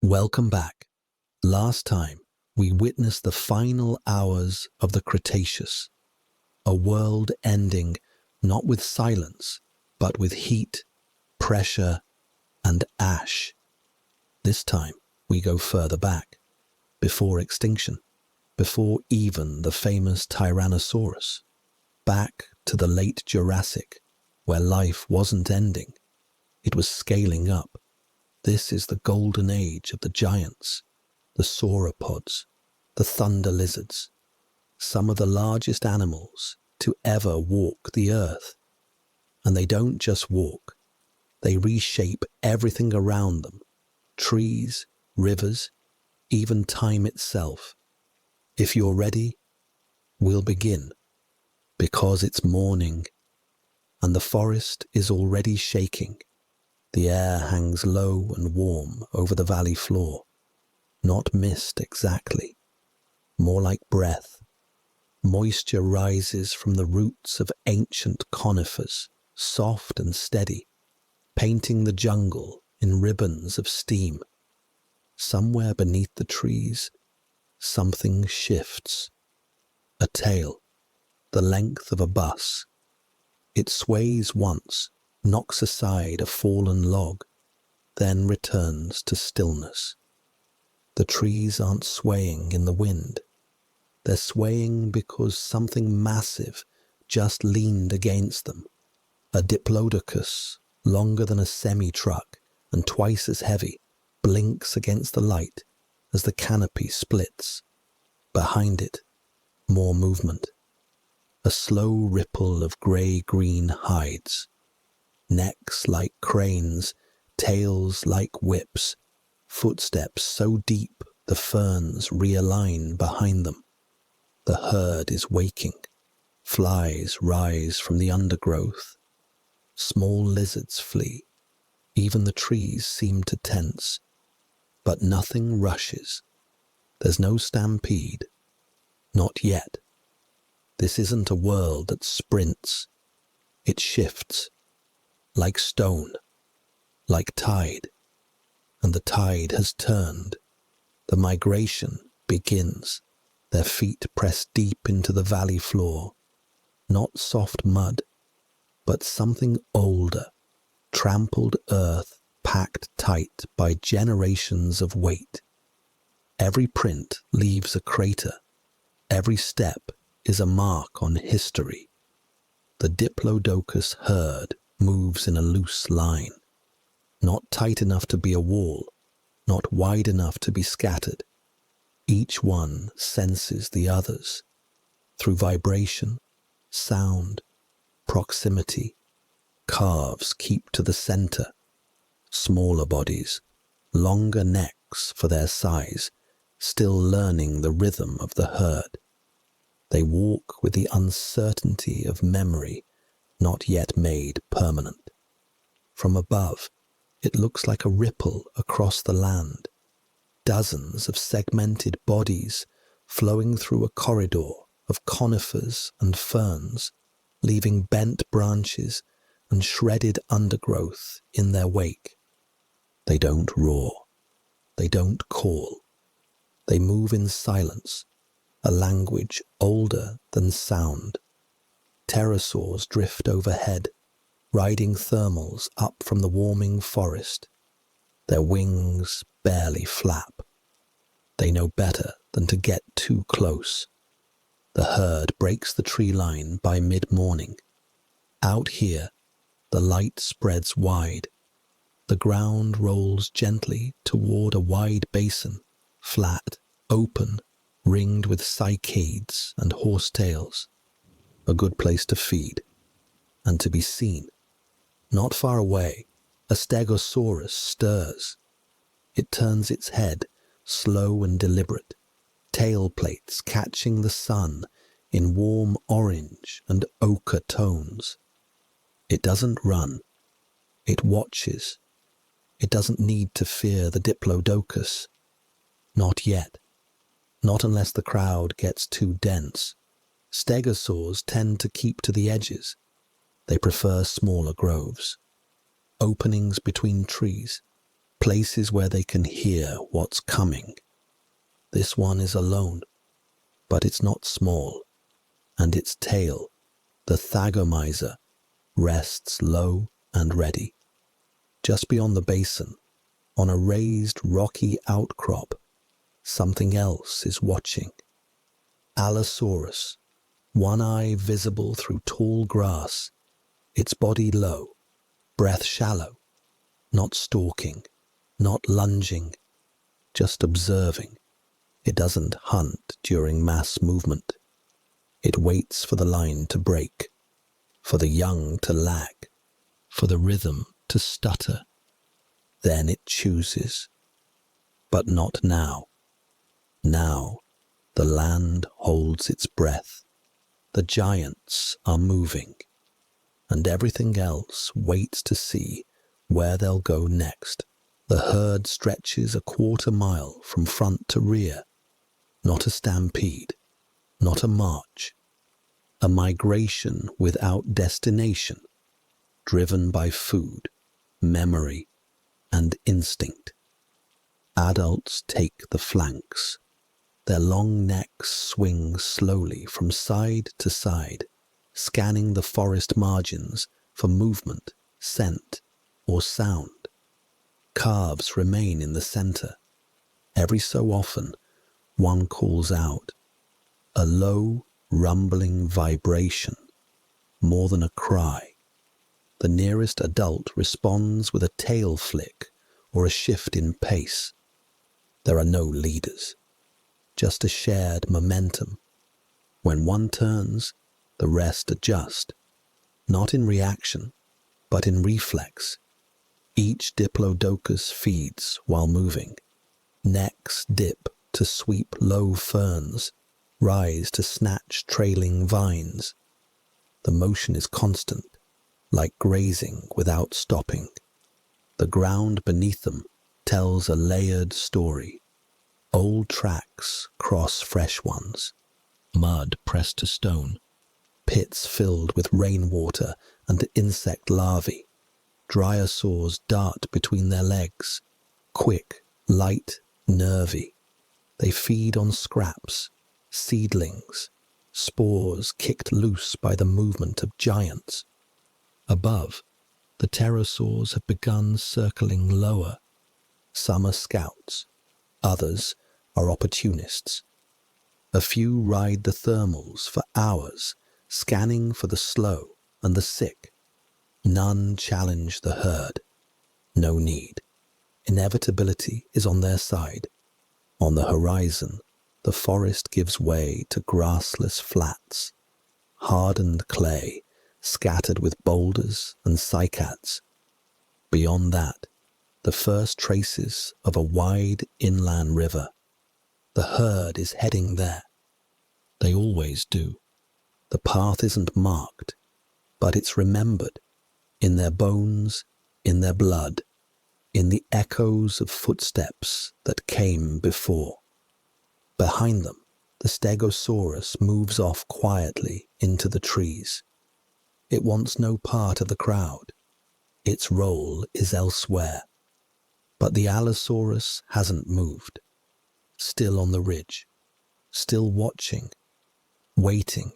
Welcome back. Last time, we witnessed the final hours of the Cretaceous, a world ending not with silence, but with heat, pressure, and ash. This time, we go further back, before extinction, before even the famous Tyrannosaurus, back to the late Jurassic, where life wasn't ending, it was scaling up. This is the golden age of the giants, the sauropods, the thunder lizards, some of the largest animals to ever walk the earth. And they don't just walk, they reshape everything around them, trees, rivers, even time itself. If you're ready, we'll begin, because it's morning, and the forest is already shaking. The air hangs low and warm over the valley floor. Not mist exactly, more like breath. Moisture rises from the roots of ancient conifers, soft and steady, painting the jungle in ribbons of steam. Somewhere beneath the trees, something shifts. A tail, the length of a bus. It sways once, knocks aside a fallen log, then returns to stillness. The trees aren't swaying in the wind. They're swaying because something massive just leaned against them. A Diplodocus, longer than a semi-truck and twice as heavy, blinks against the light as the canopy splits. Behind it, more movement. A slow ripple of grey-green hides. Necks like cranes, tails like whips, footsteps so deep the ferns realign behind them. The herd is waking. Flies rise from the undergrowth. Small lizards flee. Even the trees seem to tense. But nothing rushes. There's no stampede. Not yet. This isn't a world that sprints. It shifts. Like stone, like tide, and the tide has turned. The migration begins, their feet pressed deep into the valley floor. Not soft mud, but something older, trampled earth packed tight by generations of weight. Every print leaves a crater, every step is a mark on history. The Diplodocus herd moves in a loose line, not tight enough to be a wall, not wide enough to be scattered. Each one senses the others through vibration, sound, proximity. Calves keep to the center, smaller bodies, longer necks for their size, still learning the rhythm of the herd. They walk with the uncertainty of memory, not yet made permanent. From above, it looks like a ripple across the land. Dozens of segmented bodies flowing through a corridor of conifers and ferns, leaving bent branches and shredded undergrowth in their wake. They don't roar. They don't call. They move in silence, a language older than sound. Pterosaurs drift overhead, riding thermals up from the warming forest. Their wings barely flap. They know better than to get too close. The herd breaks the tree line by mid-morning. Out here, the light spreads wide. The ground rolls gently toward a wide basin, flat, open, ringed with cycads and horsetails. A good place to feed, and to be seen. Not far away, a Stegosaurus stirs. It turns its head, slow and deliberate, tail plates catching the sun in warm orange and ochre tones. It doesn't run. It watches. It doesn't need to fear the Diplodocus. Not yet. Not unless the crowd gets too dense. Stegosaurs tend to keep to the edges. They prefer smaller groves, openings between trees, places where they can hear what's coming. This one is alone, but it's not small, and its tail, the thagomizer, rests low and ready. Just beyond the basin, on a raised rocky outcrop, something else is watching. Allosaurus, one eye visible through tall grass, its body low, breath shallow, not stalking, not lunging, just observing. It doesn't hunt during mass movement. It waits for the line to break, for the young to lag, for the rhythm to stutter. Then it chooses. But not now. Now, the land holds its breath. The giants are moving, and everything else waits to see where they'll go next. The herd stretches a quarter mile from front to rear. Not a stampede, not a march. A migration without destination, driven by food, memory, and instinct. Adults take the flanks. Their long necks swing slowly from side to side, scanning the forest margins for movement, scent, or sound. Calves remain in the center. Every so often, one calls out, a low, rumbling vibration, more than a cry. The nearest adult responds with a tail flick or a shift in pace. There are no leaders, just a shared momentum. When one turns, the rest adjust, not in reaction, but in reflex. Each Diplodocus feeds while moving. Necks dip to sweep low ferns, rise to snatch trailing vines. The motion is constant, like grazing without stopping. The ground beneath them tells a layered story. Old tracks cross fresh ones, mud pressed to stone, pits filled with rainwater and insect larvae. Dinosaurs dart between their legs, quick, light, nervy. They feed on scraps, seedlings, spores kicked loose by the movement of giants. Above, the pterosaurs have begun circling lower. Some are scouts, others are opportunists. A few ride the thermals for hours, scanning for the slow and the sick. None challenge the herd. No need. Inevitability is on their side. On the horizon, the forest gives way to grassless flats, hardened clay scattered with boulders and cycads. Beyond that, the first traces of a wide inland river. The herd is heading there. They always do. The path isn't marked, but it's remembered, in their bones, in their blood, in the echoes of footsteps that came before. Behind them, the Stegosaurus moves off quietly into the trees. It wants no part of the crowd. Its role is elsewhere. But the Allosaurus hasn't moved. Still on the ridge, still watching, waiting,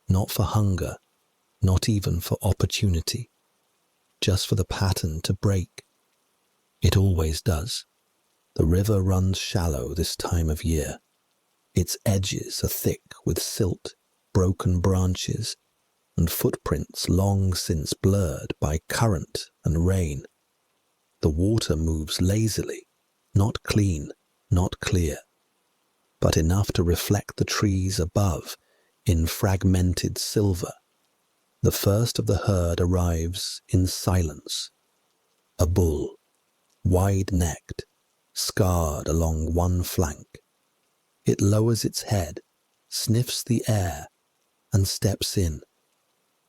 not for hunger, not even for opportunity, just for the pattern to break. It always does. The river runs shallow this time of year. Its edges are thick with silt, broken branches, and footprints long since blurred by current and rain. The water moves lazily, not clean, not clear, but enough to reflect the trees above in fragmented silver. The first of the herd arrives in silence. A bull, wide-necked, scarred along one flank. It lowers its head, sniffs the air, and steps in.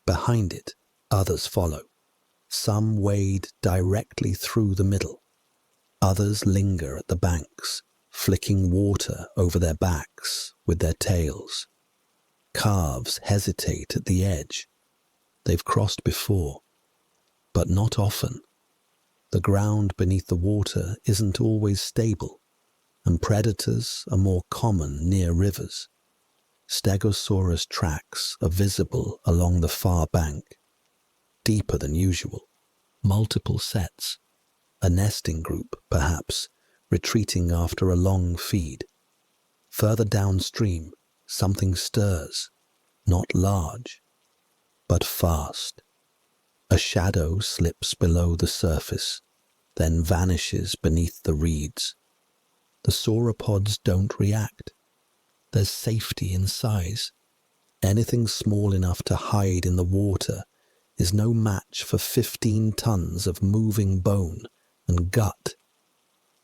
Behind it, others follow. Some wade directly through the middle. Others linger at the banks, flicking water over their backs with their tails. Calves hesitate at the edge. They've crossed before, but not often. The ground beneath the water isn't always stable, and predators are more common near rivers. Stegosaurus tracks are visible along the far bank, deeper than usual. Multiple sets, a nesting group, perhaps, retreating after a long feed. Further downstream, something stirs, not large, but fast. A shadow slips below the surface, then vanishes beneath the reeds. The sauropods don't react. There's safety in size. Anything small enough to hide in the water is no match for 15 tons of moving bone and gut.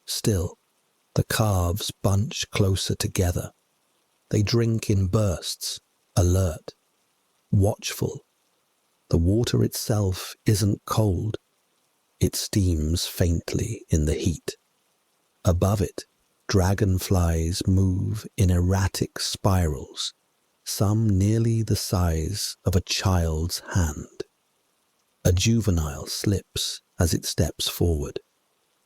Still, the calves bunch closer together. They drink in bursts, alert, watchful. The water itself isn't cold. It steams faintly in the heat. Above it, dragonflies move in erratic spirals, some nearly the size of a child's hand. A juvenile slips as it steps forward.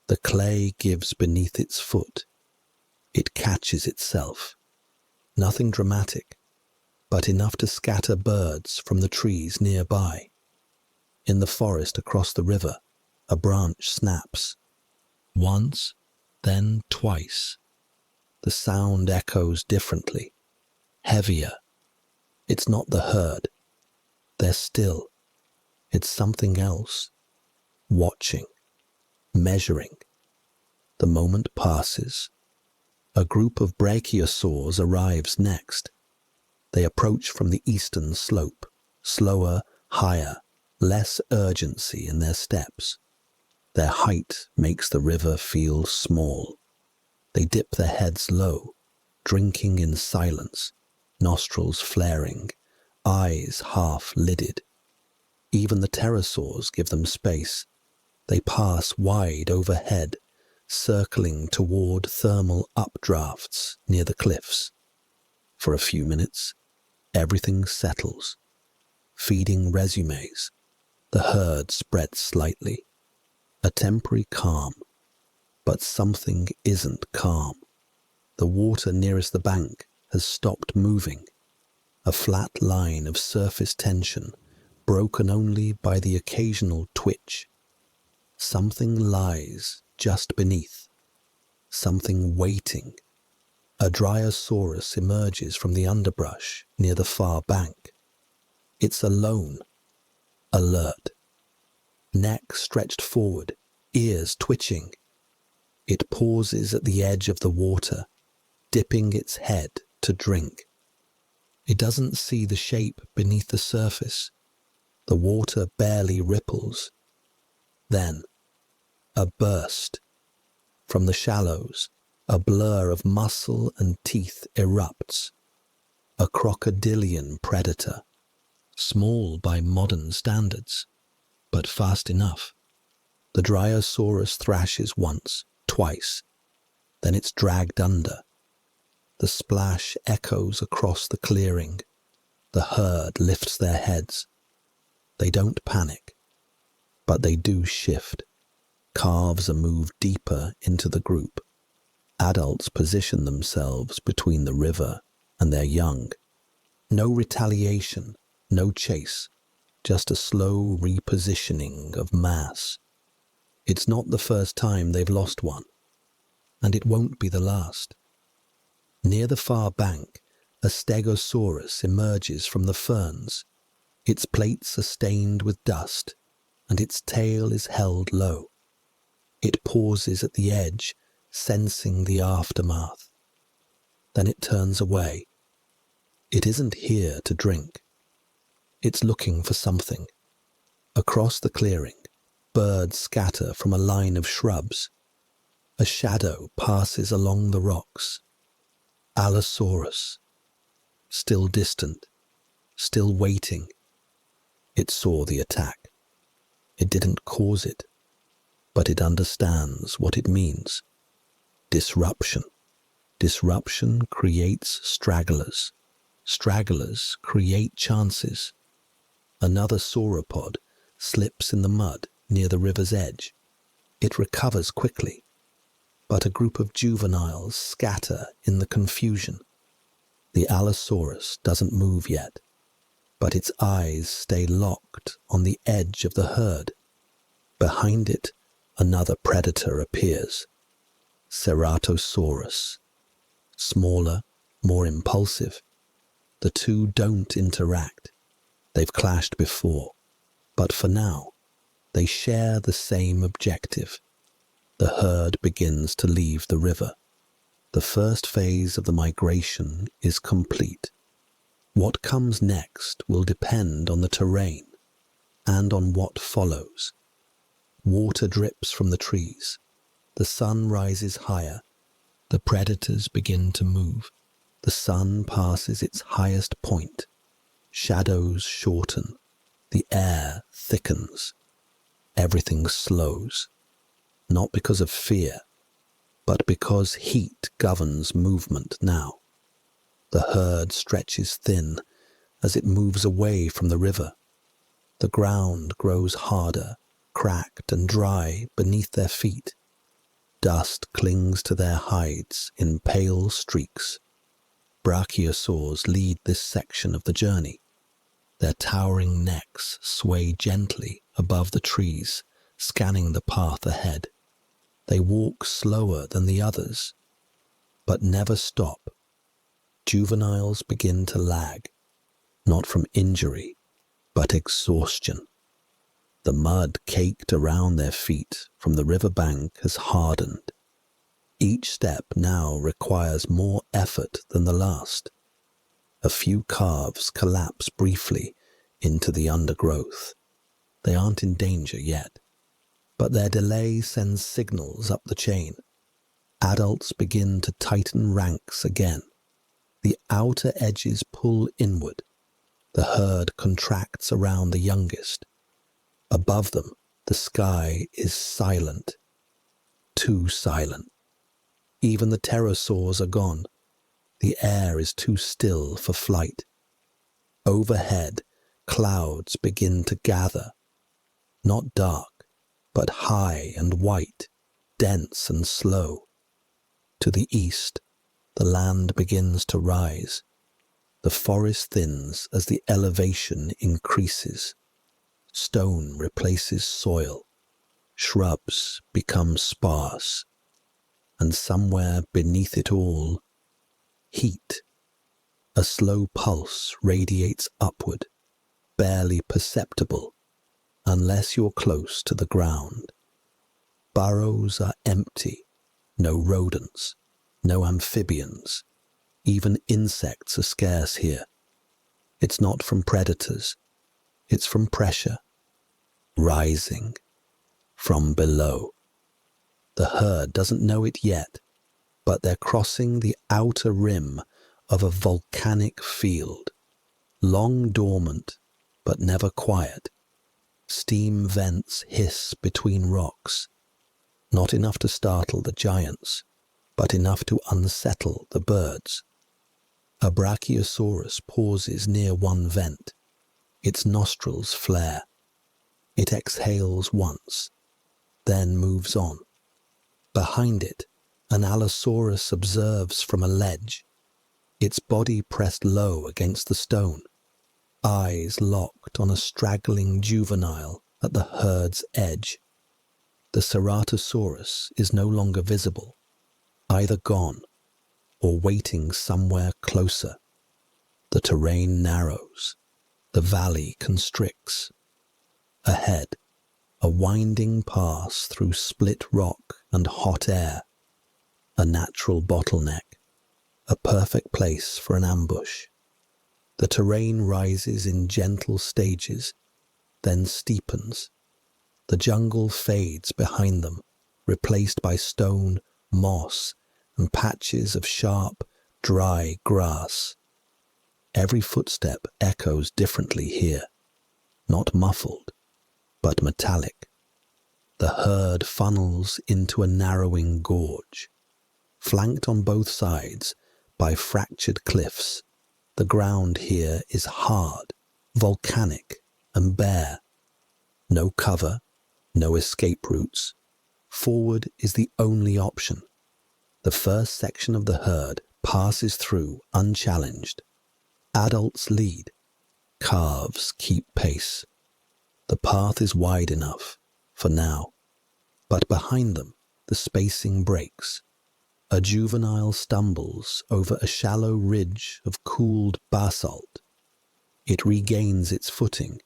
The clay gives beneath its foot. It catches itself. Nothing dramatic, but enough to scatter birds from the trees nearby. In the forest across the river, a branch snaps. Once, then twice. The sound echoes differently, heavier. It's not the herd. They're still. It's something else. Watching. Measuring. The moment passes. A group of Brachiosaurs arrives next. They approach from the eastern slope, slower, higher, less urgency in their steps. Their height makes the river feel small. They dip their heads low, drinking in silence, nostrils flaring, eyes half-lidded. Even the pterosaurs give them space. They pass wide overhead, circling toward thermal updrafts near the cliffs. For a few minutes, everything settles. Feeding resumes, the herd spreads slightly. A temporary calm, but something isn't calm. The water nearest the bank has stopped moving, a flat line of surface tension broken only by the occasional twitch. Something lies just beneath, something waiting. A Dreamosaurus emerges from the underbrush near the far bank. It's alone, alert. Neck stretched forward, ears twitching. It pauses at the edge of the water, dipping its head to drink. It doesn't see the shape beneath the surface. The water barely ripples. Then, a burst. From the shallows, a blur of muscle and teeth erupts. A crocodilian predator, small by modern standards, but fast enough. The Dreamosaurus thrashes once, twice, then it's dragged under. The splash echoes across the clearing. The herd lifts their heads. They don't panic, but they do shift. Calves are moved deeper into the group. Adults position themselves between the river and their young. No retaliation, no chase, just a slow repositioning of mass. It's not the first time they've lost one, and it won't be the last. Near the far bank, a Stegosaurus emerges from the ferns. Its plates are stained with dust, and its tail is held low. It pauses at the edge, sensing the aftermath. Then it turns away. It isn't here to drink. It's looking for something. Across the clearing, birds scatter from a line of shrubs. A shadow passes along the rocks. Allosaurus, still distant, still waiting. It saw the attack. It didn't cause it, but it understands what it means. Disruption. Disruption creates stragglers. Stragglers create chances. Another sauropod slips in the mud near the river's edge. It recovers quickly, but a group of juveniles scatter in the confusion. The Allosaurus doesn't move yet, but its eyes stay locked on the edge of the herd. Behind it, another predator appears, Ceratosaurus. Smaller, more impulsive. The two don't interact. They've clashed before, but for now, they share the same objective. The herd begins to leave the river. The first phase of the migration is complete. What comes next will depend on the terrain and on what follows. Water drips from the trees. The sun rises higher. The predators begin to move. The sun passes its highest point. Shadows shorten. The air thickens. Everything slows. Not because of fear, but because heat governs movement now. The herd stretches thin as it moves away from the river. The ground grows harder, cracked and dry beneath their feet. Dust clings to their hides in pale streaks. Brachiosaurs lead this section of the journey. Their towering necks sway gently above the trees, scanning the path ahead. They walk slower than the others, but never stop. Juveniles begin to lag, not from injury, but exhaustion. The mud caked around their feet from the riverbank has hardened. Each step now requires more effort than the last. A few calves collapse briefly into the undergrowth. They aren't in danger yet, but their delay sends signals up the chain. Adults begin to tighten ranks again. The outer edges pull inward. The herd contracts around the youngest. Above them, the sky is silent. Too silent. Even the pterosaurs are gone. The air is too still for flight. Overhead, clouds begin to gather. Not dark, but high and white, dense and slow. To the east, the land begins to rise. The forest thins as the elevation increases. Stone replaces soil. Shrubs become sparse. And somewhere beneath it all, heat. A slow pulse radiates upward, barely perceptible, unless you're close to the ground. Burrows are empty, no rodents, no amphibians. Even insects are scarce here. It's not from predators, it's from pressure, rising from below. The herd doesn't know it yet, but they're crossing the outer rim of a volcanic field, long dormant, but never quiet. Steam vents hiss between rocks, not enough to startle the giants, but enough to unsettle the birds. A Brachiosaurus pauses near one vent. Its nostrils flare. It exhales once, then moves on. Behind it, an Allosaurus observes from a ledge, its body pressed low against the stone, eyes locked on a straggling juvenile at the herd's edge. The Ceratosaurus is no longer visible, either gone or waiting somewhere closer. The terrain narrows. The valley constricts. Ahead, a winding pass through split rock and hot air. A natural bottleneck. A perfect place for an ambush. The terrain rises in gentle stages, then steepens. The jungle fades behind them, replaced by stone, moss, and patches of sharp, dry grass. Every footstep echoes differently here, not muffled, but metallic. The herd funnels into a narrowing gorge. Flanked on both sides by fractured cliffs, the ground here is hard, volcanic, and bare. No cover, no escape routes, Forward is the only option. The first section of the herd passes through unchallenged. Adults lead. Calves keep pace. The path is wide enough, for now. But behind them, the spacing breaks. A juvenile stumbles over a shallow ridge of cooled basalt. It regains its footing,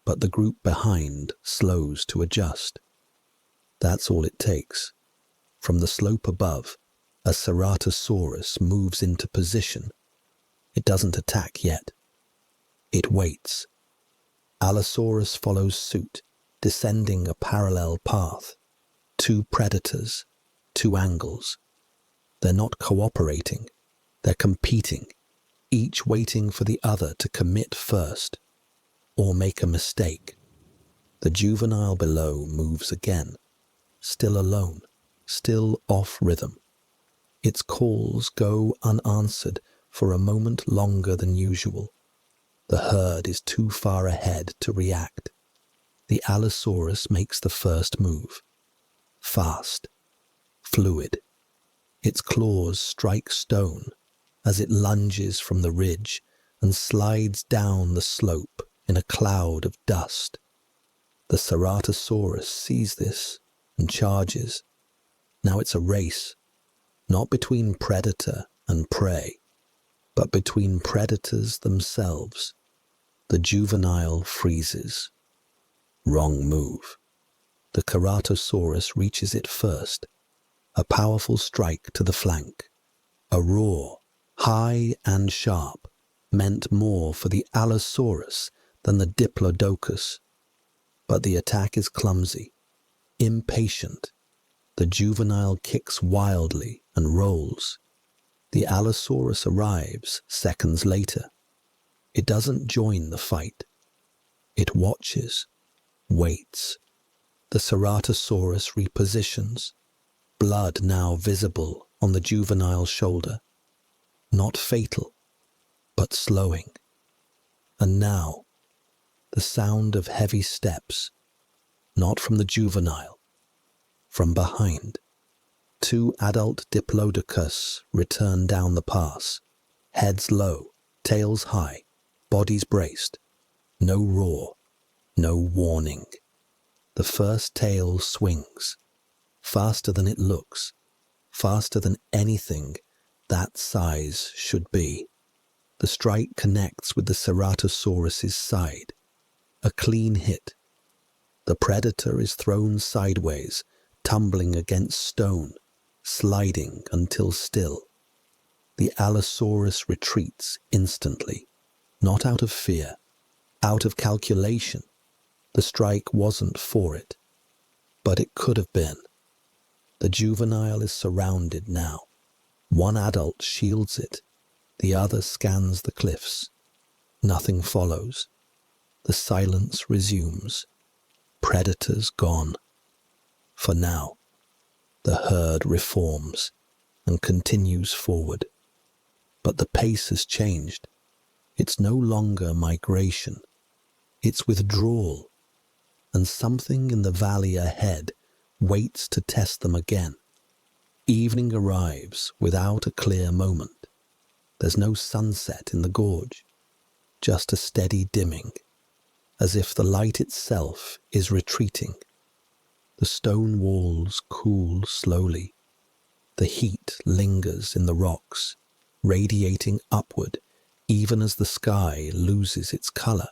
but the group behind slows to adjust. That's all it takes. From the slope above, a Ceratosaurus moves into position. It doesn't attack yet. It waits. Allosaurus follows suit, descending a parallel path. Two predators, two angles. They're not cooperating. They're competing, each waiting for the other to commit first, or make a mistake. The juvenile below moves again, still alone, still off rhythm. Its calls go unanswered for a moment longer than usual. The herd is too far ahead to react. The Allosaurus makes the first move. Fast, fluid. Its claws strike stone as it lunges from the ridge and slides down the slope in a cloud of dust. The Ceratosaurus sees this and charges. Now it's a race, not between predator and prey, but between predators themselves. The juvenile freezes. Wrong move. The Ceratosaurus reaches it first. A powerful strike to the flank. A roar, high and sharp, meant more for the Allosaurus than the Diplodocus. But the attack is clumsy, impatient. The juvenile kicks wildly and rolls. The Allosaurus arrives seconds later. It doesn't join the fight. It watches, waits. The Ceratosaurus repositions. Blood now visible on the juvenile shoulder. Not fatal, but slowing. And now, the sound of heavy steps, not from the juvenile, from behind. Two adult Diplodocus return down the pass, heads low, tails high, bodies braced. No roar, no warning. The first tail swings. Faster than it looks, faster than anything that size should be. The strike connects with the Ceratosaurus's side. A clean hit. The predator is thrown sideways, tumbling against stone, sliding until still. The Allosaurus retreats instantly, not out of fear, out of calculation. The strike wasn't for it, but it could have been. The juvenile is surrounded now. One adult shields it. The other scans the cliffs. Nothing follows. The silence resumes. Predators gone. For now, the herd reforms and continues forward. But the pace has changed. It's no longer migration. It's withdrawal. And something in the valley ahead waits to test them again. Evening arrives without a clear moment. There's no sunset in the gorge, just a steady dimming, as if the light itself is retreating. The stone walls cool slowly. The heat lingers in the rocks, radiating upward even as the sky loses its color.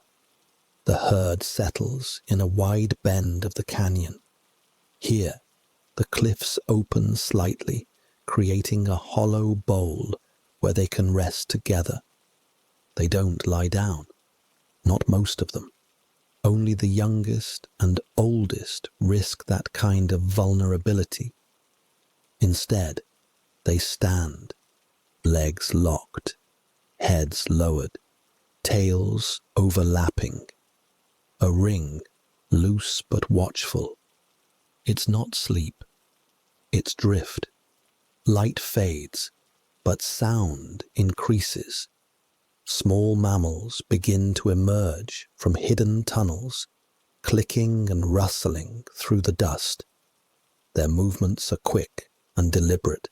The herd settles in a wide bend of the canyon. Here, the cliffs open slightly, creating a hollow bowl where they can rest together. They don't lie down, not most of them. Only the youngest and oldest risk that kind of vulnerability. Instead, they stand, legs locked, heads lowered, tails overlapping. A ring, loose but watchful. It's not sleep, it's drift. Light fades, but sound increases. Small mammals begin to emerge from hidden tunnels, clicking and rustling through the dust. Their movements are quick and deliberate,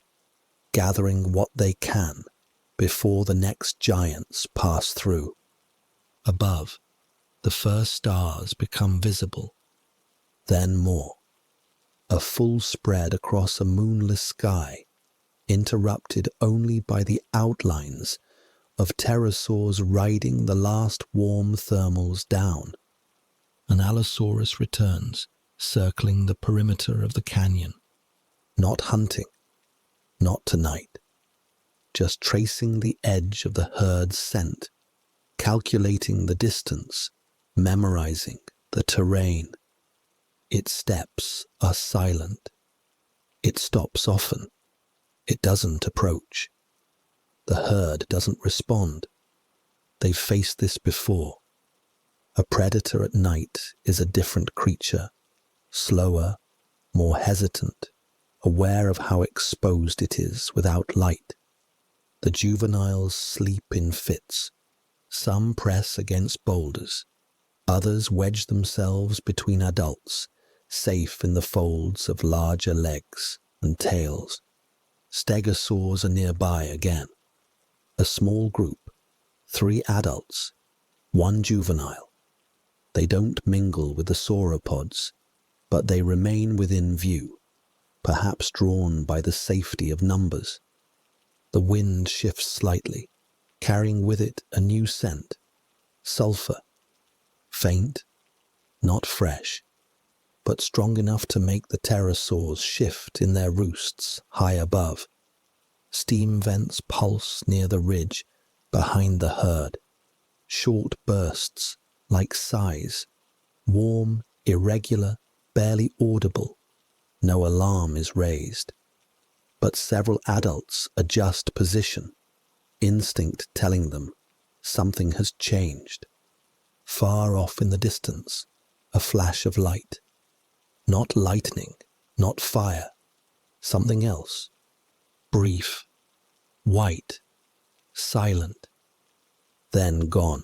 gathering what they can before the next giants pass through. Above, the first stars become visible, then more. A full spread across a moonless sky, interrupted only by the outlines of pterosaurs riding the last warm thermals down. An Allosaurus returns, circling the perimeter of the canyon. Not hunting, not tonight. Just tracing the edge of the herd's scent, calculating the distance, memorizing the terrain. Its steps are silent. It stops often. It doesn't approach. The herd doesn't respond. They've faced this before. A predator at night is a different creature, slower, more hesitant, aware of how exposed it is without light. The juveniles sleep in fits. Some press against boulders. Others wedge themselves between adults, safe in the folds of larger legs and tails. Stegosaurs are nearby again. A small group, 3 adults, 1 juvenile. They don't mingle with the sauropods, but they remain within view, perhaps drawn by the safety of numbers. The wind shifts slightly, carrying with it a new scent, sulfur, faint, not fresh, but strong enough to make the pterosaurs shift in their roosts high above. Steam vents pulse near the ridge behind the herd, short bursts like sighs, warm, irregular, barely audible. No alarm is raised, but several adults adjust position, instinct telling them something has changed. Far off in the distance, a flash of light. Not lightning, not fire, something else. Brief, white, silent, then gone.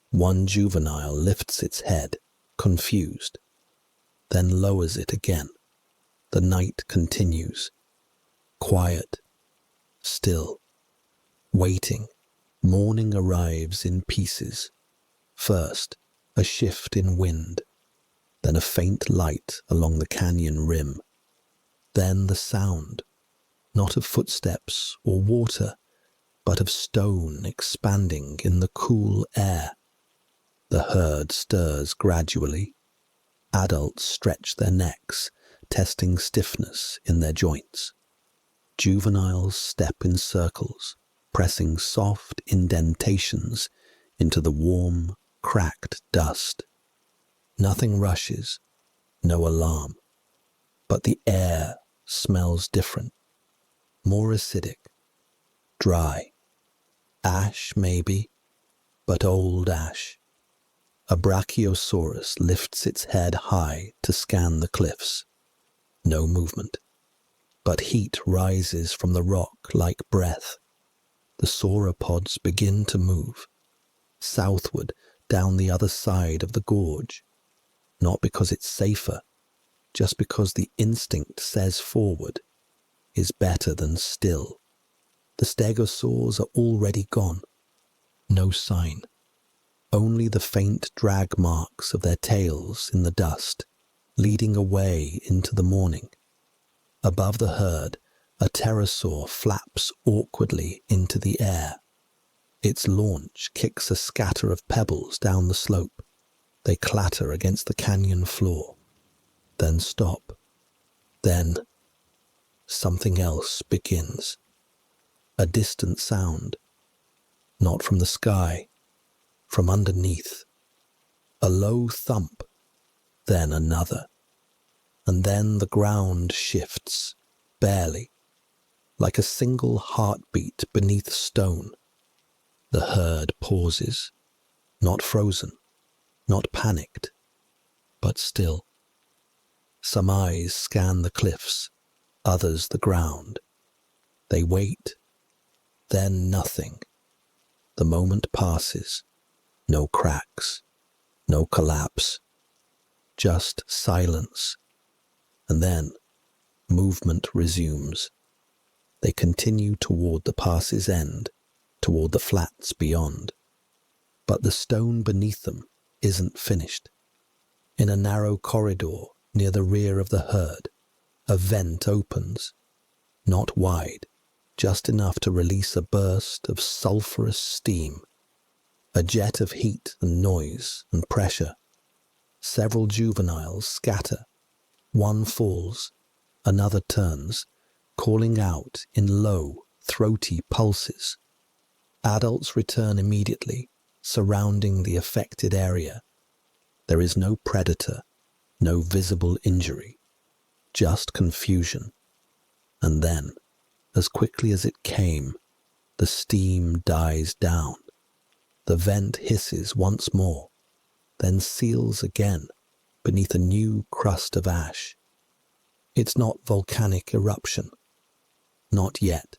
1 juvenile lifts its head, confused, then lowers it again. The night continues. Quiet, still, waiting. Morning arrives in pieces. First, a shift in wind, then a faint light along the canyon rim. Then the sound, not of footsteps or water, but of stone expanding in the cool air. The herd stirs gradually. Adults stretch their necks, testing stiffness in their joints. Juveniles step in circles, pressing soft indentations into the warm, cracked dust. Nothing rushes, no alarm, but the air smells different, more acidic, dry. Ash, maybe, but old ash. A Brachiosaurus lifts its head high to scan the cliffs. No movement, but heat rises from the rock like breath. The sauropods begin to move, southward down the other side of the gorge. Not because it's safer, just because the instinct says forward is better than still. The stegosaurs are already gone. No sign. Only the faint drag marks of their tails in the dust, leading away into the morning. Above the herd, a pterosaur flaps awkwardly into the air. Its launch kicks a scatter of pebbles down the slope. They clatter against the canyon floor, then stop. Then something else begins. A distant sound, not from the sky, from underneath. A low thump, then another. And then the ground shifts, barely, like a single heartbeat beneath stone. The herd pauses, not frozen, not panicked, but still. Some eyes scan the cliffs, others the ground. They wait, then nothing. The moment passes. No cracks, no collapse, just silence. And then Movement resumes. They continue toward the pass's end, toward the flats beyond. But the stone beneath them isn't finished. In a narrow corridor near the rear of the herd, a vent opens, not wide, just enough to release a burst of sulphurous steam, a jet of heat and noise and pressure. Several juveniles scatter. One falls, another turns, calling out in low, throaty pulses. Adults return immediately, surrounding the affected area. There is no predator, no visible injury, just confusion. And then, as quickly as it came, the steam dies down. The vent hisses once more, then seals again beneath a new crust of ash. It's not volcanic eruption. Not yet.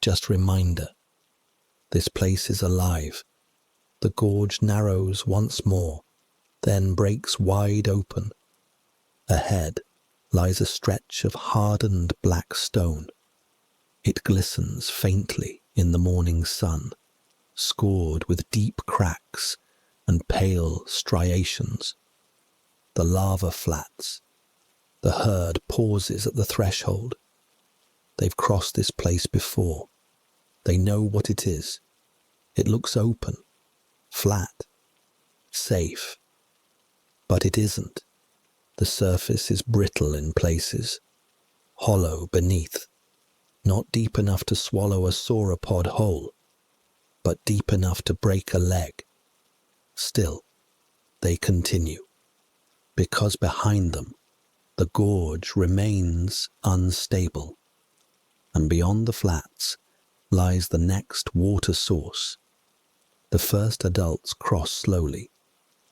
Just reminder. This place is alive. The gorge narrows once more, then breaks wide open. Ahead lies a stretch of hardened black stone. It glistens faintly in the morning sun, scored with deep cracks and pale striations. The lava flats. The herd pauses at the threshold. They've crossed this place before. They know what it is. It looks open, flat, safe. But it isn't. The surface is brittle in places, hollow beneath, not deep enough to swallow a sauropod whole, but deep enough to break a leg. Still, they continue, because behind them, the gorge remains unstable, and beyond the flats lies the next water source. The first adults cross slowly.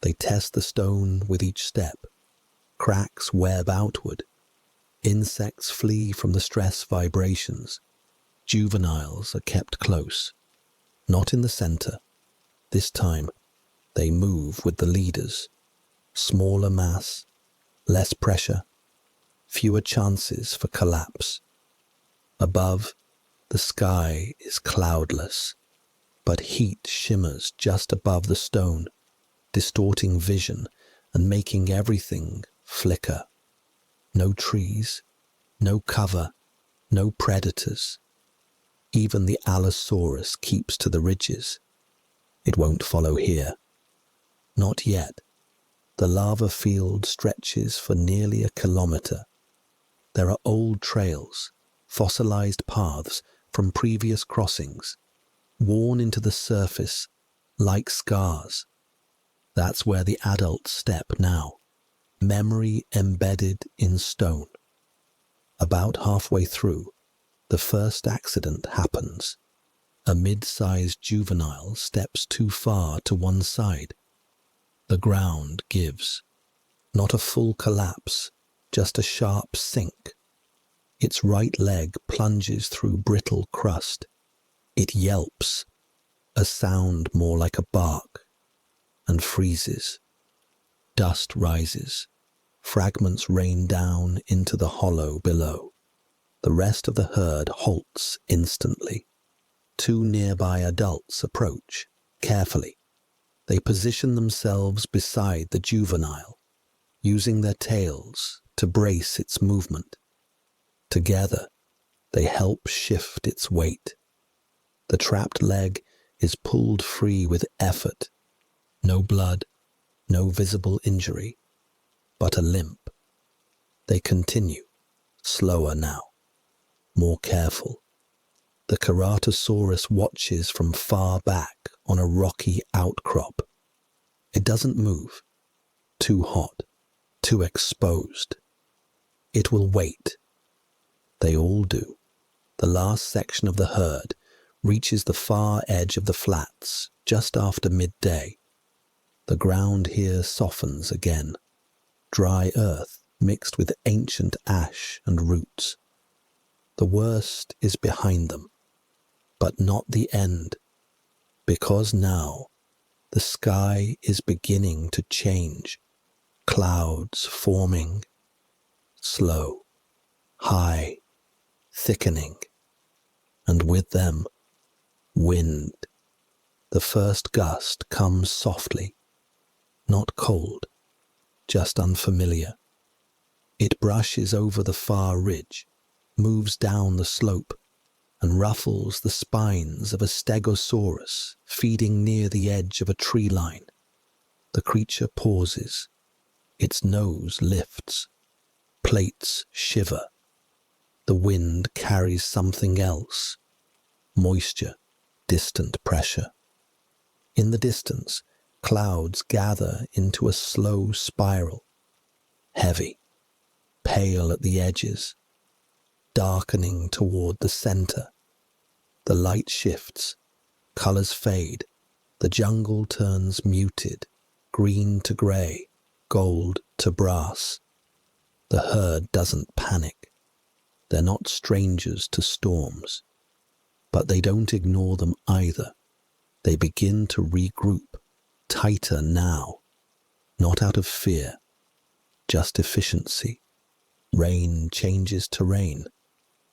They test the stone with each step. Cracks web outward. Insects flee from the stress vibrations. Juveniles are kept close. Not in the center. This time, they move with the leaders. Smaller mass, less pressure, fewer chances for collapse. Above, the sky is cloudless, but heat shimmers just above the stone, distorting vision and making everything flicker. No trees, no cover, no predators. Even the Allosaurus keeps to the ridges. It won't follow here. Not yet. The lava field stretches for nearly a kilometer. There are old trails, fossilized paths from previous crossings, worn into the surface like scars. That's where the adults step now, memory embedded in stone. About halfway through, the first accident happens. A mid-sized juvenile steps too far to one side. The ground gives. Not a full collapse, just a sharp sink. Its right leg plunges through brittle crust. It yelps, a sound more like a bark, and freezes. Dust rises. Fragments rain down into the hollow below. The rest of the herd halts instantly. Two nearby adults approach, carefully. They position themselves beside the juvenile, using their tails to brace its movement. Together, they help shift its weight. The trapped leg is pulled free with effort. No blood, no visible injury, but a limp. They continue, slower now, more careful. The Ceratosaurus watches from far back on a rocky outcrop. It doesn't move. Too hot, too exposed. It will wait. They all do. The last section of the herd reaches the far edge of the flats just after midday. The ground here softens again. Dry earth mixed with ancient ash and roots. The worst is behind them, but not the end, because now the sky is beginning to change, clouds forming, slow, high, thickening, and with them, wind. The first gust comes softly, not cold, just unfamiliar. It brushes over the far ridge, moves down the slope, and ruffles the spines of a Stegosaurus feeding near the edge of a tree line. The creature pauses. Its nose lifts. Plates shiver. The wind carries something else. Moisture, distant pressure. In the distance, clouds gather into a slow spiral. Heavy, pale at the edges, darkening toward the center. The light shifts, colors fade, the jungle turns muted, green to gray, gold to brass. The herd doesn't panic. They're not strangers to storms, but they don't ignore them either. They begin to regroup, tighter now, not out of fear, just efficiency. Rain changes terrain.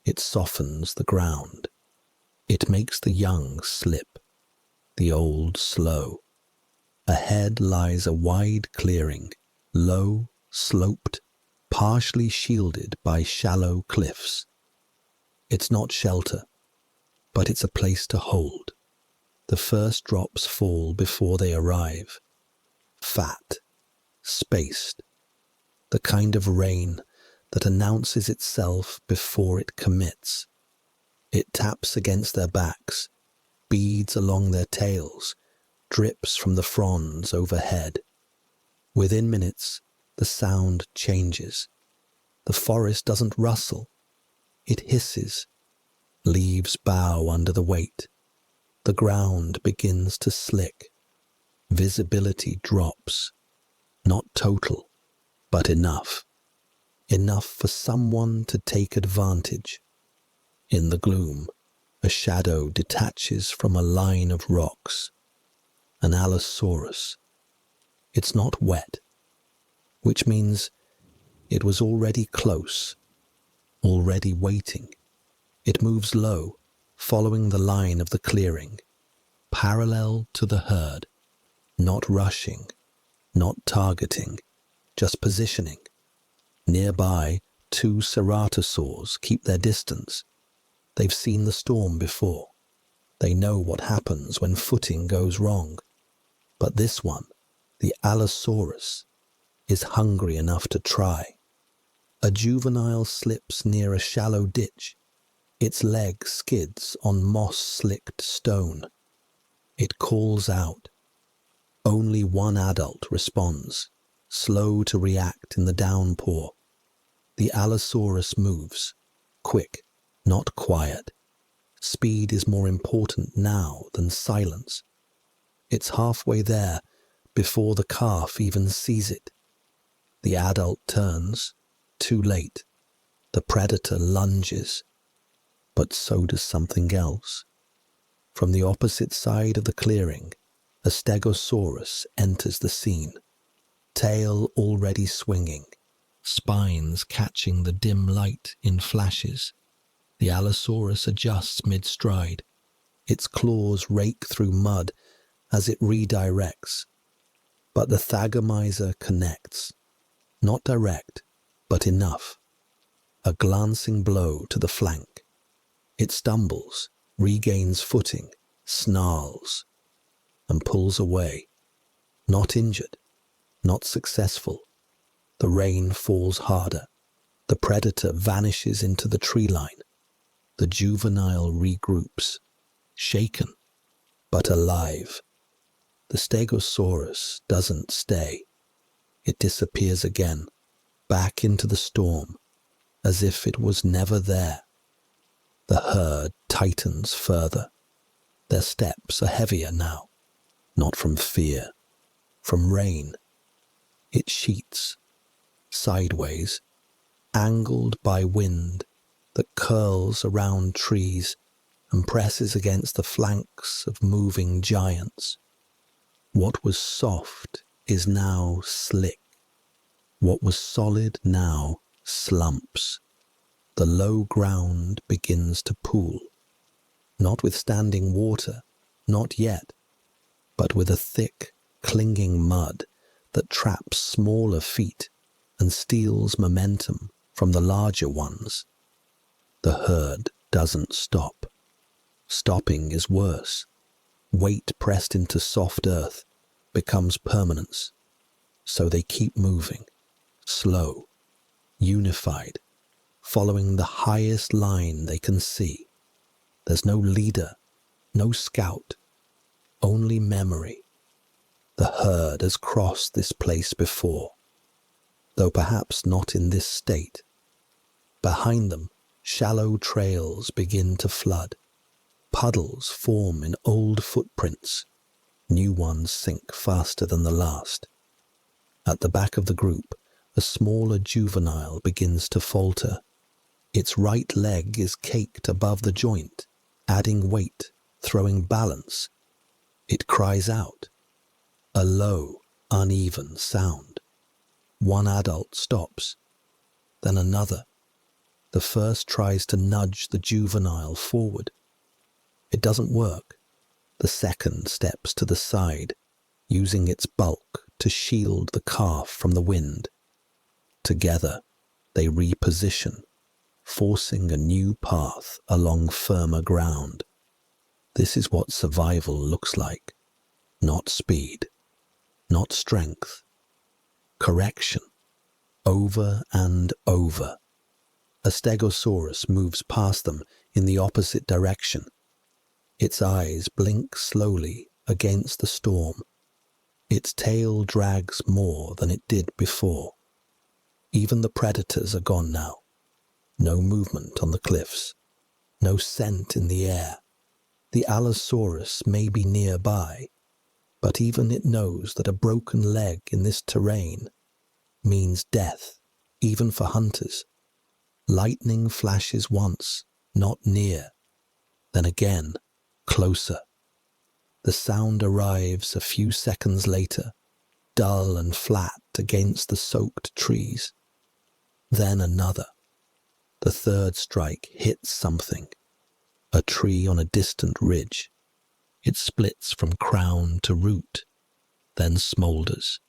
It softens the ground. It makes the young slip, the old slow. Ahead lies a wide clearing, low, sloped, partially shielded by shallow cliffs. It's not shelter, but it's a place to hold. The first drops fall before they arrive. Fat, spaced, the kind of rain that announces itself before it commits. It taps against their backs, beads along their tails, drips from the fronds overhead. Within minutes, the sound changes. The forest doesn't rustle. It hisses. Leaves bow under the weight. The ground begins to slick. Visibility drops. Not total, but enough. Enough for someone to take advantage. In the gloom, a shadow detaches from a line of rocks. An Allosaurus. It's not wet, which means it was already close, already waiting. It moves low, following the line of the clearing, parallel to the herd, not rushing, not targeting, just positioning. Nearby, two Ceratosaurs keep their distance. They've seen the storm before. They know what happens when footing goes wrong. But this one, the Allosaurus, is hungry enough to try. A juvenile slips near a shallow ditch. Its leg skids on moss-slicked stone. It calls out. Only one adult responds, slow to react in the downpour. The Allosaurus moves, quick, not quiet. Speed is more important now than silence. It's halfway there before the calf even sees it. The adult turns, too late. The predator lunges, but so does something else. From the opposite side of the clearing, a Stegosaurus enters the scene, tail already swinging, spines catching the dim light in flashes. The Allosaurus adjusts mid-stride. Its claws rake through mud as it redirects. But the Thagomizer connects. Not direct, but enough. A glancing blow to the flank. It stumbles, regains footing, snarls, and pulls away. Not injured, not successful. The rain falls harder. The predator vanishes into the tree line. The juvenile regroups, shaken, but alive. The Stegosaurus doesn't stay. It disappears again, back into the storm, as if it was never there. The herd tightens further. Their steps are heavier now, not from fear, from rain. It sheets, sideways, angled by wind that curls around trees and presses against the flanks of moving giants. What was soft is now slick. What was solid now slumps. The low ground begins to pool, not with standing water, not yet, but with a thick, clinging mud that traps smaller feet and steals momentum from the larger ones. The herd doesn't stop. Stopping is worse. Weight pressed into soft earth becomes permanence. So they keep moving, slow, unified, following the highest line they can see. There's no leader, no scout, only memory. The herd has crossed this place before, though perhaps not in this state. Behind them, shallow trails begin to flood. Puddles form in old footprints. New ones sink faster than the last. At the back of the group, a smaller juvenile begins to falter. Its right leg is caked above the joint, adding weight, throwing balance. It cries out. A low, uneven sound. One adult stops, then another. The first tries to nudge the juvenile forward. It doesn't work. The second steps to the side, using its bulk to shield the calf from the wind. Together, they reposition, forcing a new path along firmer ground. This is what survival looks like. Not speed, not strength. Correction, over and over. A Stegosaurus moves past them in the opposite direction. Its eyes blink slowly against the storm. Its tail drags more than it did before. Even the predators are gone now. No movement on the cliffs. No scent in the air. The Allosaurus may be nearby, but even it knows that a broken leg in this terrain means death, even for hunters. Lightning flashes once, not near, then again, closer. The sound arrives a few seconds later, dull and flat against the soaked trees. Then another. The third strike hits something, a tree on a distant ridge. It splits from crown to root, then smoulders.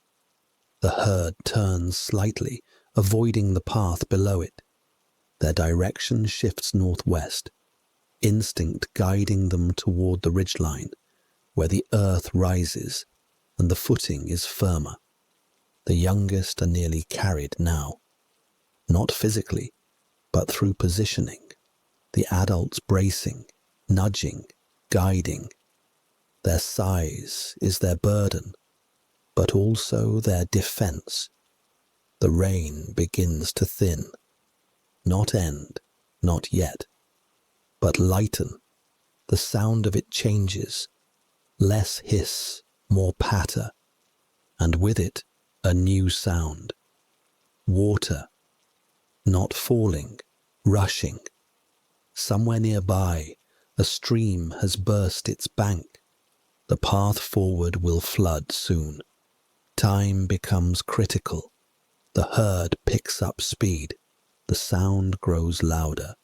The herd turns slightly, avoiding the path below it. Their direction shifts northwest, instinct guiding them toward the ridgeline, where the earth rises and the footing is firmer. The youngest are nearly carried now, not physically, but through positioning, the adults bracing, nudging, guiding. Their size is their burden, but also their defense. The rain begins to thin, not end, not yet, but lighten. The sound of it changes, less hiss, more patter, and with it a new sound. Water, not falling, rushing. Somewhere nearby, a stream has burst its bank. The path forward will flood soon. Time becomes critical. The herd picks up speed. The sound grows louder.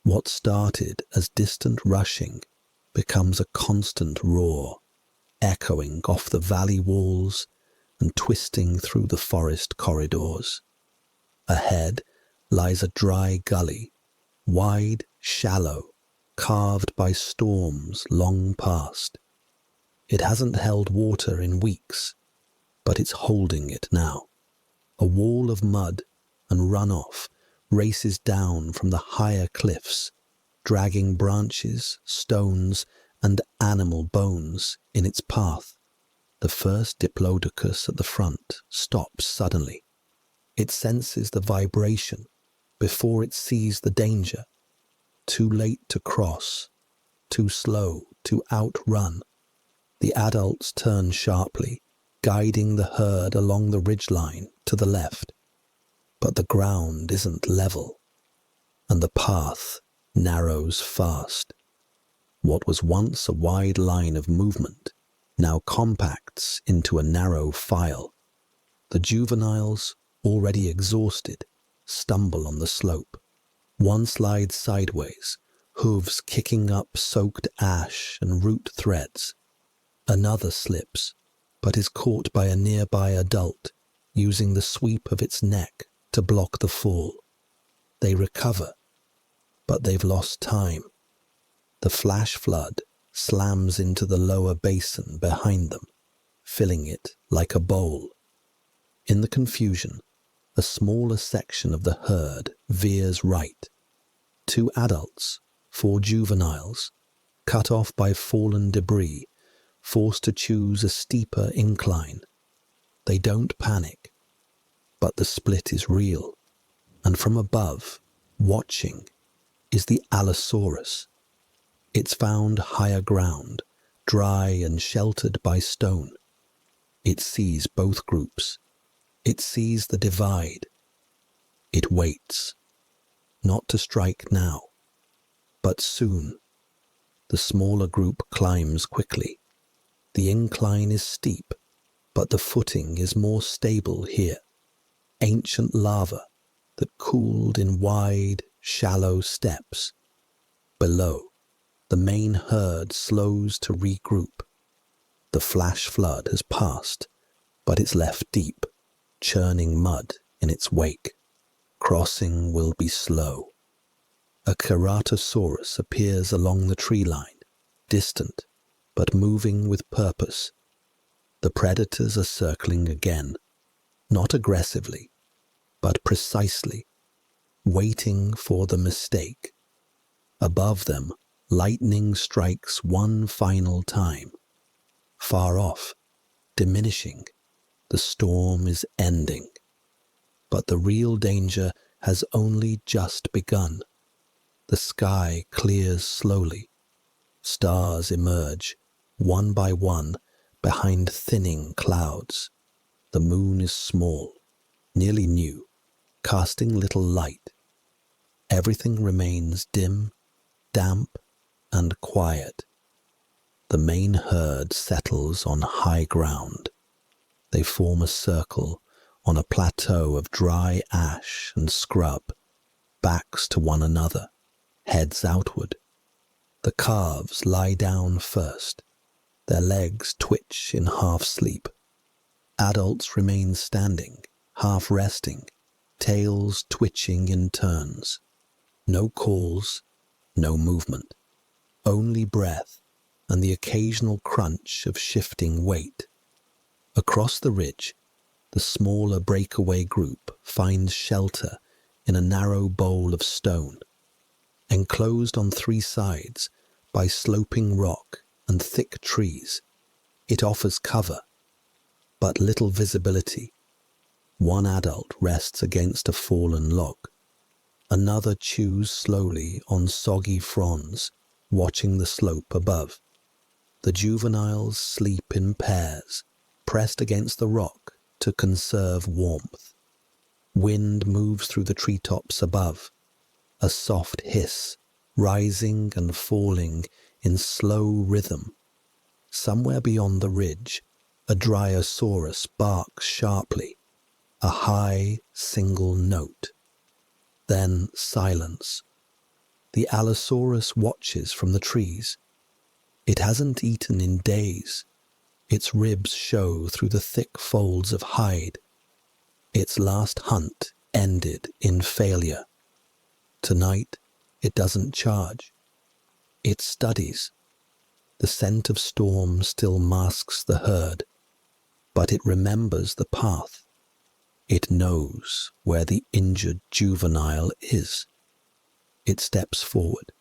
What started as distant rushing becomes a constant roar, echoing off the valley walls and twisting through the forest corridors. Ahead lies a dry gully, wide, shallow, carved by storms long past. It hasn't held water in weeks, but it's holding it now. A wall of mud and runoff races down from the higher cliffs, dragging branches, stones, and animal bones in its path. The first Diplodocus at the front stops suddenly. It senses the vibration before it sees the danger. Too late to cross, too slow to outrun. The adults turn sharply, guiding the herd along the ridgeline to the left. But the ground isn't level, and the path narrows fast. What was once a wide line of movement now compacts into a narrow file. The juveniles, already exhausted, stumble on the slope. One slides sideways, hooves kicking up soaked ash and root threads. Another slips, but is caught by a nearby adult, using the sweep of its neck to block the fall. They recover, but they've lost time. The flash flood slams into the lower basin behind them, filling it like a bowl. In the confusion, a smaller section of the herd veers right. 2 adults, 4 juveniles, cut off by fallen debris, forced to choose a steeper incline. They don't panic, but the split is real, and from above, watching, is the Allosaurus. It's found higher ground, dry and sheltered by stone. It sees both groups. It sees the divide. It waits, not to strike now, but soon. The smaller group climbs quickly. The incline is steep, but the footing is more stable here. Ancient lava that cooled in wide, shallow steps. Below, the main herd slows to regroup. The flash flood has passed, but it's left deep, churning mud in its wake. Crossing will be slow. A Ceratosaurus appears along the tree line, distant, but moving with purpose. The predators are circling again, not aggressively, but precisely, waiting for the mistake. Above them, lightning strikes one final time. Far off, diminishing, the storm is ending. But the real danger has only just begun. The sky clears slowly. Stars emerge, one by one, behind thinning clouds. The moon is small, nearly new, casting little light. Everything remains dim, damp, and quiet. The main herd settles on high ground. They form a circle on a plateau of dry ash and scrub, backs to one another, heads outward. The calves lie down first. Their legs twitch in half-sleep. Adults remain standing, half-resting, tails twitching in turns. No calls, no movement. Only breath and the occasional crunch of shifting weight. Across the ridge, the smaller breakaway group finds shelter in a narrow bowl of stone. Enclosed on 3 sides by sloping rock and thick trees, it offers cover, but little visibility. One adult rests against a fallen log. Another chews slowly on soggy fronds, watching the slope above. The juveniles sleep in pairs, pressed against the rock to conserve warmth. Wind moves through the treetops above, a soft hiss, rising and falling in slow rhythm. Somewhere beyond the ridge, a Dreamosaurus barks sharply, a high, single note. Then silence. The Allosaurus watches from the trees. It hasn't eaten in days. Its ribs show through the thick folds of hide. Its last hunt ended in failure. Tonight, it doesn't charge. It studies. The scent of storm still masks the herd, but it remembers the path. It knows where the injured juvenile is. It steps forward,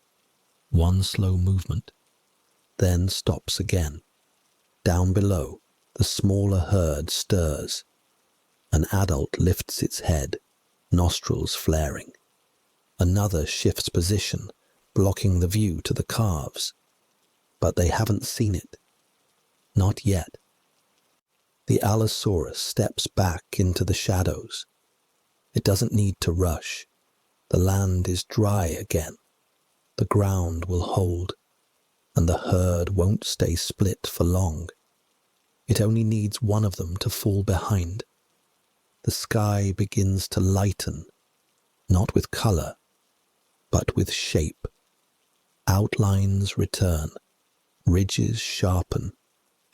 one slow movement, then stops again. Down below, the smaller herd stirs. An adult lifts its head, nostrils flaring. Another shifts position, blocking the view to the calves. But they haven't seen it. Not yet. The Allosaurus steps back into the shadows. It doesn't need to rush. The land is dry again. The ground will hold, and the herd won't stay split for long. It only needs one of them to fall behind. The sky begins to lighten, not with color, but with shape. Outlines return, ridges sharpen,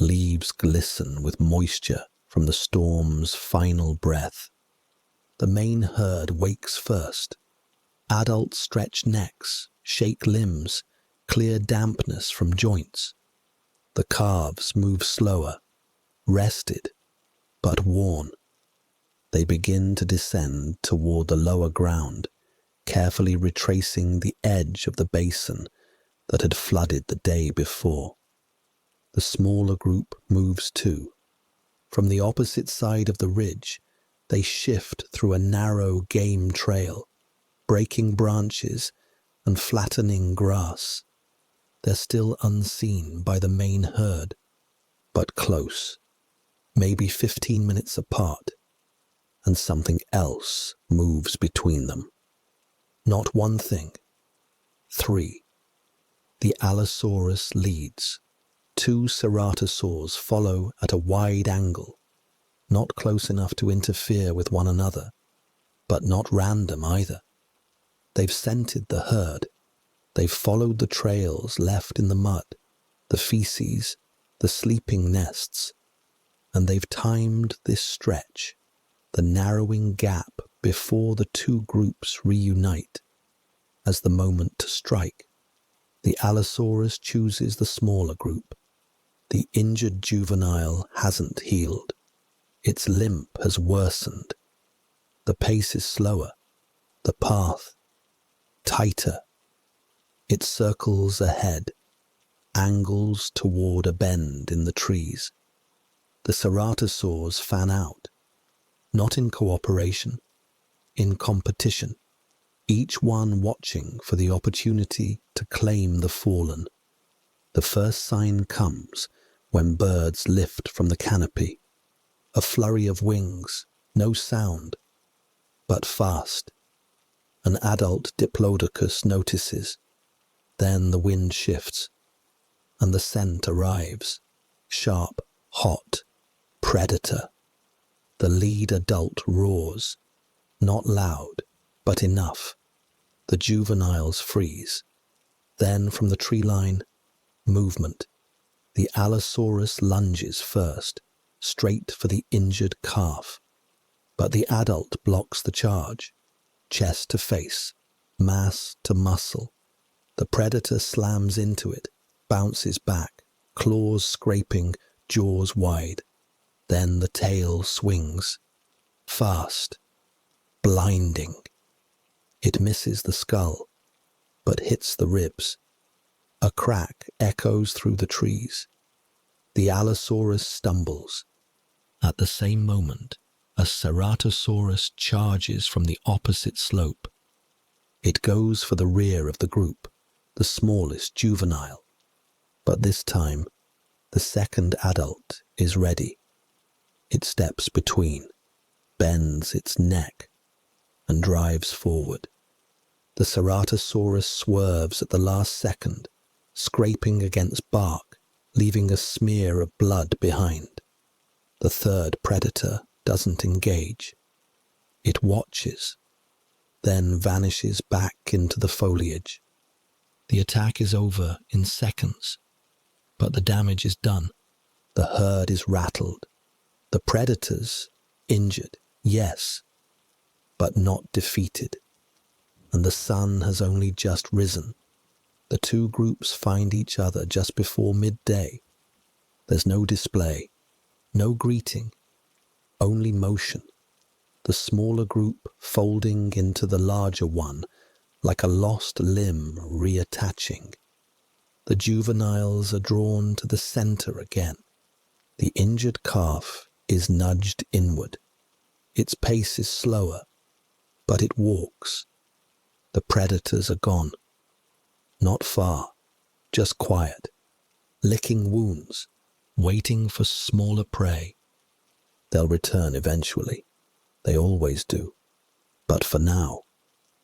leaves glisten with moisture from the storm's final breath. The main herd wakes first. Adults stretch necks, shake limbs, clear dampness from joints. The calves move slower, rested, but worn. They begin to descend toward the lower ground, carefully retracing the edge of the basin that had flooded the day before. The smaller group moves too. From the opposite side of the ridge, they shift through a narrow game trail, breaking branches and flattening grass. They're still unseen by the main herd, but close, maybe 15 minutes apart, and something else moves between them. Not one thing, three. The Allosaurus leads. 2 Ceratosaurs follow at a wide angle, not close enough to interfere with one another, but not random either. They've scented the herd. They've followed the trails left in the mud, the feces, the sleeping nests, and they've timed this stretch, the narrowing gap before the 2 groups reunite, as the moment to strike. The Allosaurus chooses the smaller group. The injured juvenile hasn't healed. Its limp has worsened. The pace is slower, the path tighter. It circles ahead, angles toward a bend in the trees. The Ceratosaurs fan out, not in cooperation, in competition, each one watching for the opportunity to claim the fallen. The first sign comes when birds lift from the canopy. A flurry of wings, no sound, but fast. An adult Diplodocus notices. Then the wind shifts, and the scent arrives. Sharp, hot, predator. The lead adult roars, not loud, but enough. The juveniles freeze. Then from the tree line, movement. The Allosaurus lunges first, straight for the injured calf. But the adult blocks the charge. Chest to face, mass to muscle. The predator slams into it, bounces back, claws scraping, jaws wide. Then the tail swings. Fast. Blinding. It misses the skull, but hits the ribs. A crack echoes through the trees. The Allosaurus stumbles. At the same moment, a Ceratosaurus charges from the opposite slope. It goes for the rear of the group, the smallest juvenile. But this time, the second adult is ready. It steps between, bends its neck, and drives forward. The Ceratosaurus swerves at the last second, scraping against bark, leaving a smear of blood behind. The third predator doesn't engage. It watches, then vanishes back into the foliage. The attack is over in seconds, but the damage is done. The herd is rattled. The predators injured, yes, but not defeated. And the sun has only just risen. The 2 groups find each other just before midday. There's no display, no greeting, only motion. The smaller group folding into the larger one, like a lost limb reattaching. The juveniles are drawn to the center again. The injured calf is nudged inward. Its pace is slower, but it walks. The predators are gone. Not far, just quiet, licking wounds, waiting for smaller prey. They'll return eventually. They always do. But for now,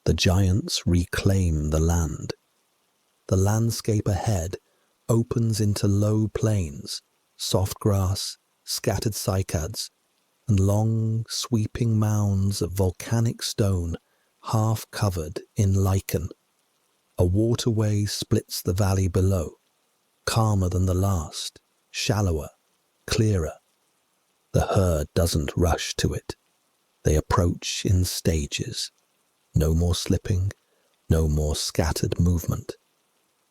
the giants reclaim the land. The landscape ahead opens into low plains, soft grass, scattered cycads, and long, sweeping mounds of volcanic stone half covered in lichen. A waterway splits the valley below, calmer than the last, shallower, clearer. The herd doesn't rush to it. They approach in stages. No more slipping, no more scattered movement.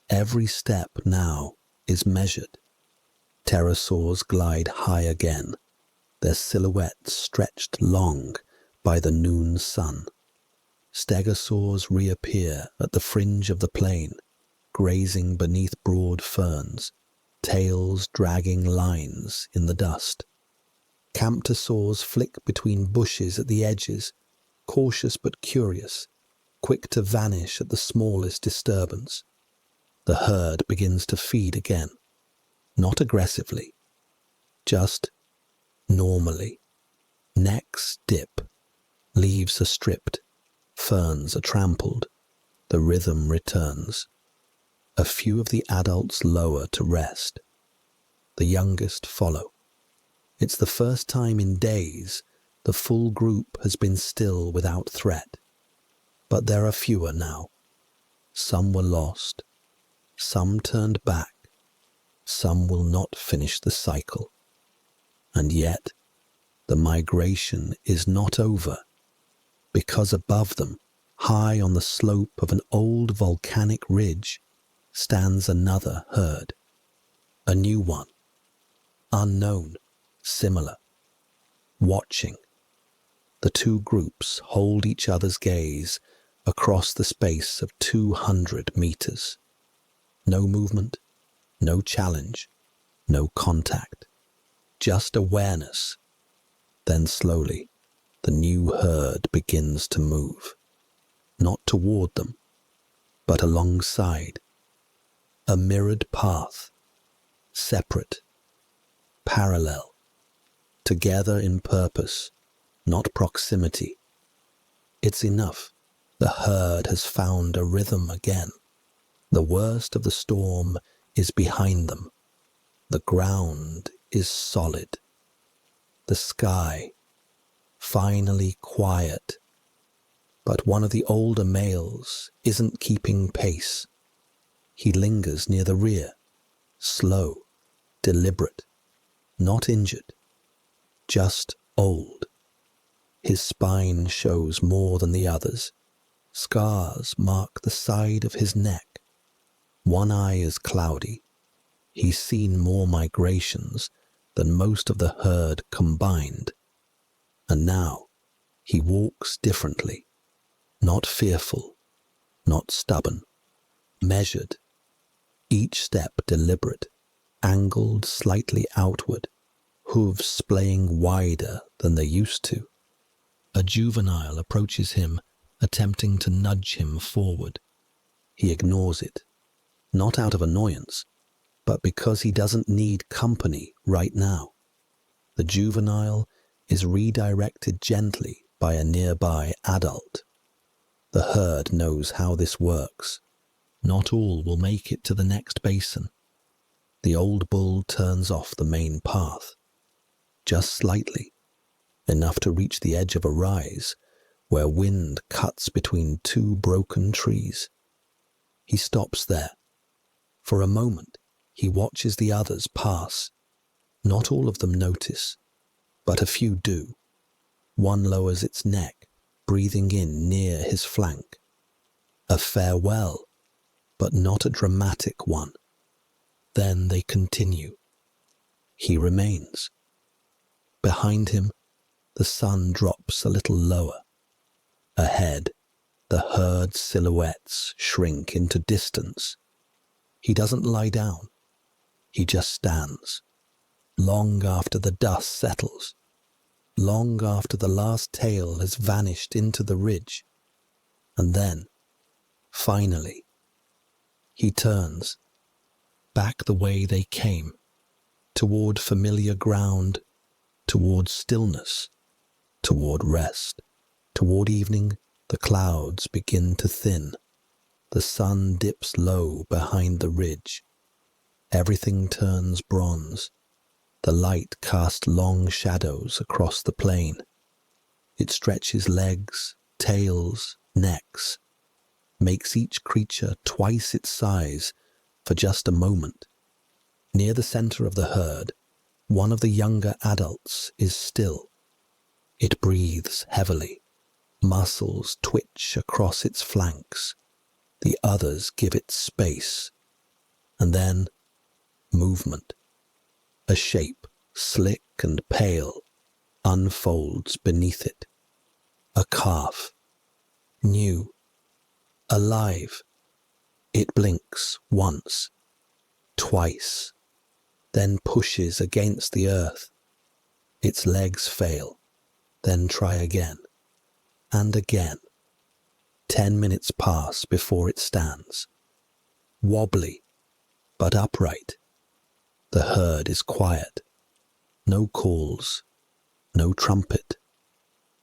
Every step now is measured. Pterosaurs glide high again, their silhouettes stretched long by the noon sun. Stegosaurs reappear at the fringe of the plain, grazing beneath broad ferns, tails dragging lines in the dust. Camptosaurs flick between bushes at the edges, cautious but curious, quick to vanish at the smallest disturbance. The herd begins to feed again, not aggressively, just normally. Necks dip, leaves are stripped, ferns are trampled, the rhythm returns. A few of the adults lower to rest. The youngest follow. It's the first time in days the full group has been still without threat. But there are fewer now. Some were lost. Some turned back. Some will not finish the cycle. And yet, the migration is not over, because above them, high on the slope of an old volcanic ridge, stands another herd. A new one. Unknown, similar. Watching. The two groups hold each other's gaze across the space of 200 meters. No movement, no challenge, no contact. Just awareness. Then slowly, the new herd begins to move. Not toward them, but alongside. A mirrored path. Separate. Parallel. Together in purpose, not proximity. It's enough. The herd has found a rhythm again. The worst of the storm is behind them. The ground is solid. The sky, finally quiet. But one of the older males isn't keeping pace. He lingers near the rear, slow, deliberate, not injured, just old. His spine shows more than the others. Scars mark the side of his neck. One eye is cloudy. He's seen more migrations than most of the herd combined. And now he walks differently, not fearful, not stubborn, measured, each step deliberate, angled slightly outward, hooves splaying wider than they used to. A juvenile approaches him, attempting to nudge him forward. He ignores it, not out of annoyance, but because he doesn't need company right now. The juvenile is redirected gently by a nearby adult. The herd knows how this works. Not all will make it to the next basin. The old bull turns off the main path, just slightly, enough to reach the edge of a rise where wind cuts between two broken trees. He stops there. For a moment, he watches the others pass. Not all of them notice, but a few do. One lowers its neck, breathing in near his flank. A farewell, but not a dramatic one. Then they continue. He remains. Behind him, the sun drops a little lower. Ahead, the herd silhouettes shrink into distance. He doesn't lie down. He just stands. Long after the dust settles. Long after the last tail has vanished into the ridge. And then, finally, he turns, back the way they came, toward familiar ground, toward stillness, toward rest. Toward evening, the clouds begin to thin. The sun dips low behind the ridge. Everything turns bronze. The light casts long shadows across the plain. It stretches legs, tails, necks. makes each creature twice its size for just a moment. Near the center of the herd, one of the younger adults is still. It breathes heavily. Muscles twitch across its flanks. The others give it space. And then, movement. A shape, slick and pale, unfolds beneath it. A calf. New. Alive. It blinks once. Twice. Then pushes against the earth. Its legs fail. Then try again. And again. 10 minutes pass before it stands. Wobbly, but upright. The herd is quiet. No calls, no trumpet.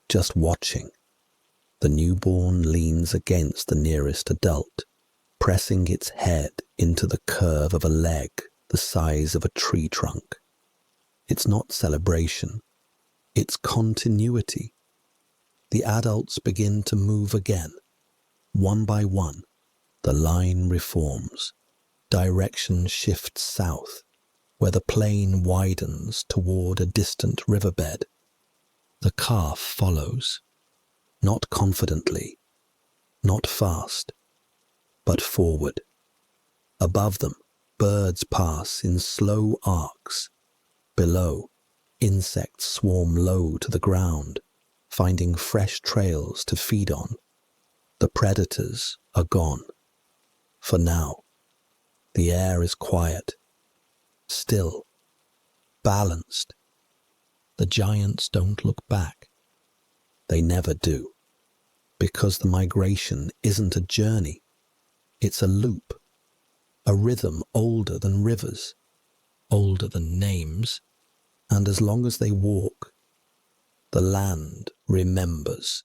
Just watching. The newborn leans against the nearest adult, pressing its head into the curve of a leg the size of a tree trunk. It's not celebration. It's continuity. The adults begin to move again. One by one, the line reforms. Direction shifts south, where the plain widens toward a distant riverbed. The calf follows, not confidently, not fast, but forward. Above them, birds pass in slow arcs. Below, insects swarm low to the ground, finding fresh trails to feed on. The predators are gone. For now, the air is quiet, still, balanced. The giants don't look back. They never do, because the migration isn't a journey. It's a loop, a rhythm older than rivers, older than names, and as long as they walk, the land remembers.